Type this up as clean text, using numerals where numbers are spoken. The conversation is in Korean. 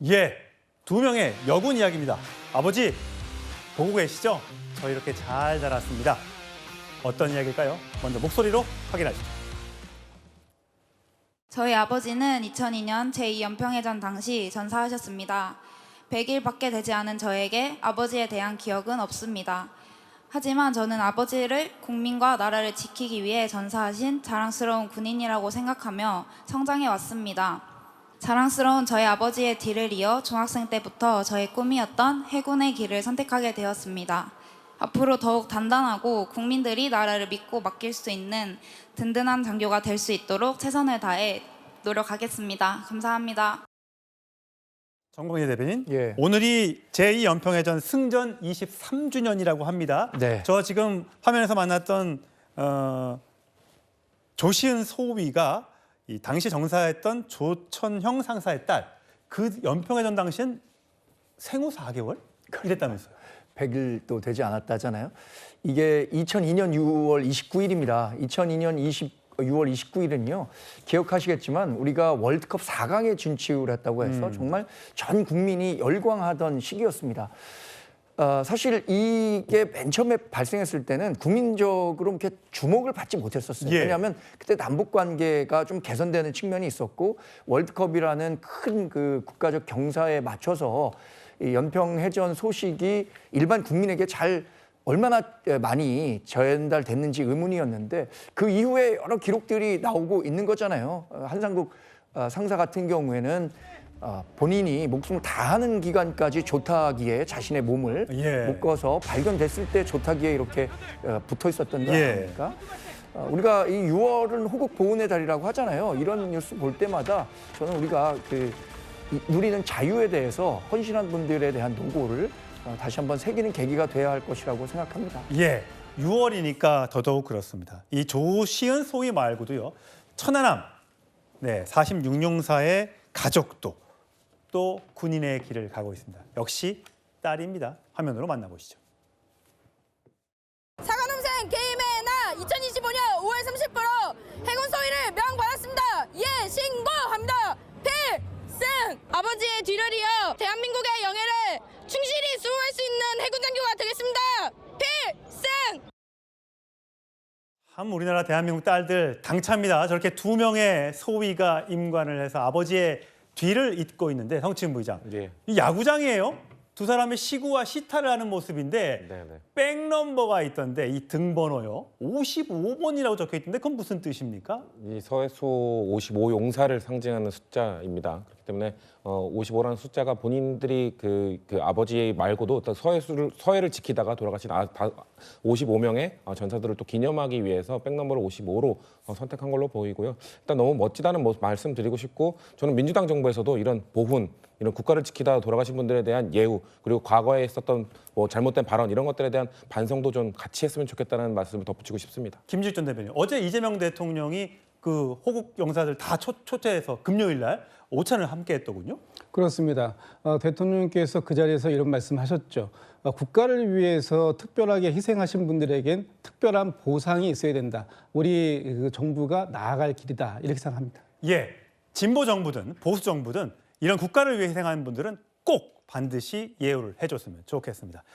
예, 두 명의 여군 이야기입니다. 아버지, 보고 계시죠? 저 이렇게 잘 자랐습니다. 어떤 이야기일까요? 먼저 목소리로 확인하시죠. 저희 아버지는 2002년 제2연평해전 당시 전사하셨습니다. 100일밖에 되지 않은 저에게 아버지에 대한 기억은 없습니다. 하지만 저는 아버지를 국민과 나라를 지키기 위해 전사하신 자랑스러운 군인이라고 생각하며 성장해 왔습니다. 자랑스러운 저희 아버지의 뒤를 이어 중학생 때부터 저의 꿈이었던 해군의 길을 선택하게 되었습니다. 앞으로 더욱 단단하고 국민들이 나라를 믿고 맡길 수 있는 든든한 장교가 될 수 있도록 최선을 다해 노력하겠습니다. 감사합니다. 정봉희 대변인, 예. 오늘이 제2연평해전 승전 23주년이라고 합니다. 네. 저 지금 화면에서 만났던 조시은 소위가 이 당시 정사했던 조천형 상사의 딸, 그 연평해전 당시엔 생후 4개월? 이랬다면서요. 100일도 되지 않았다잖아요. 이게 2002년 6월 29일입니다. 2002년 6월 29일은요. 기억하시겠지만 우리가 월드컵 4강에 진출을 했다고 해서 정말 전 국민이 열광하던 시기였습니다. 사실 이게 맨 처음에 발생했을 때는 국민적으로 이렇게 주목을 받지 못했었어요. 예. 왜냐하면 그때 남북 관계가 좀 개선되는 측면이 있었고 월드컵이라는 큰 그 국가적 경사에 맞춰서 이 연평해전 소식이 일반 국민에게 잘 얼마나 많이 전달됐는지 의문이었는데 그 이후에 여러 기록들이 나오고 있는 거잖아요. 한상국 상사 같은 경우에는 본인이 목숨을 다하는 기간까지 조타기에 자신의 몸을 예. 묶어서 발견됐을 때 조타기에 이렇게 붙어 있었던 거 예. 아닙니까? 우리가 이 6월은 호국 보훈의 달이라고 하잖아요. 이런 뉴스 볼 때마다 저는 우리가 누리는 자유에 대해서 헌신한 분들에 대한 노고를 다시 한번 새기는 계기가 돼야 할 것이라고 생각합니다. 예, 6월이니까 더더욱 그렇습니다. 이 조시은 소위 말고도요, 천안함, 네, 46용사의 가족도 또 군인의 길을 가고 있습니다. 역시 딸입니다. 화면으로 만나보시죠. 사과농생 개임의 날 2025년 5월 30일 해군 소위를 명받았습니다. 예, 신고합니다. 필승! 아버지의 뒤를 이어 대한민국의 영예를 충실히 수호할 수 있는 해군 장교가 되겠습니다. 필승! 참 우리나라 대한민국 딸들 당차입니다. 저렇게 두 명의 소위가 임관을 해서 아버지의 뒤를 잇고 있는데 성치은 부의장, 예. 이 야구장이에요. 두 사람의 시구와 시타를 하는 모습인데 네네. 백넘버가 있던데 이 등번호요. 55번이라고 적혀 있던데 그건 무슨 뜻입니까? 이 서해수 55 용사를 상징하는 숫자입니다. 그렇기 때문에 55라는 숫자가 본인들이 그 아버지 말고도 어떤 서해를 지키다가 돌아가신 55명의 전사들을 또 기념하기 위해서 백넘버를 55로 선택한 걸로 보이고요. 일단 너무 멋지다는 말씀드리고 싶고, 저는 민주당 정부에서도 이런 보훈, 이런 국가를 지키다 돌아가신 분들에 대한 예우, 그리고 과거에 있었던 뭐 잘못된 발언 이런 것들에 대한 반성도 좀 같이 했으면 좋겠다는 말씀을 덧붙이고 싶습니다. 김질전 대변인, 어제 이재명 대통령이 그 호국 영사들 다 초대해서 금요일 날 오찬을 함께 했더군요. 그렇습니다. 대통령께서 그 자리에서 이런 말씀하셨죠. 국가를 위해서 특별하게 희생하신 분들에겐 특별한 보상이 있어야 된다. 우리 그 정부가 나아갈 길이다. 이렇게 생각합니다. 예, 진보 정부든 보수 정부든 이런 국가를 위해 희생하는 분들은 꼭 반드시 예우를 해줬으면 좋겠습니다.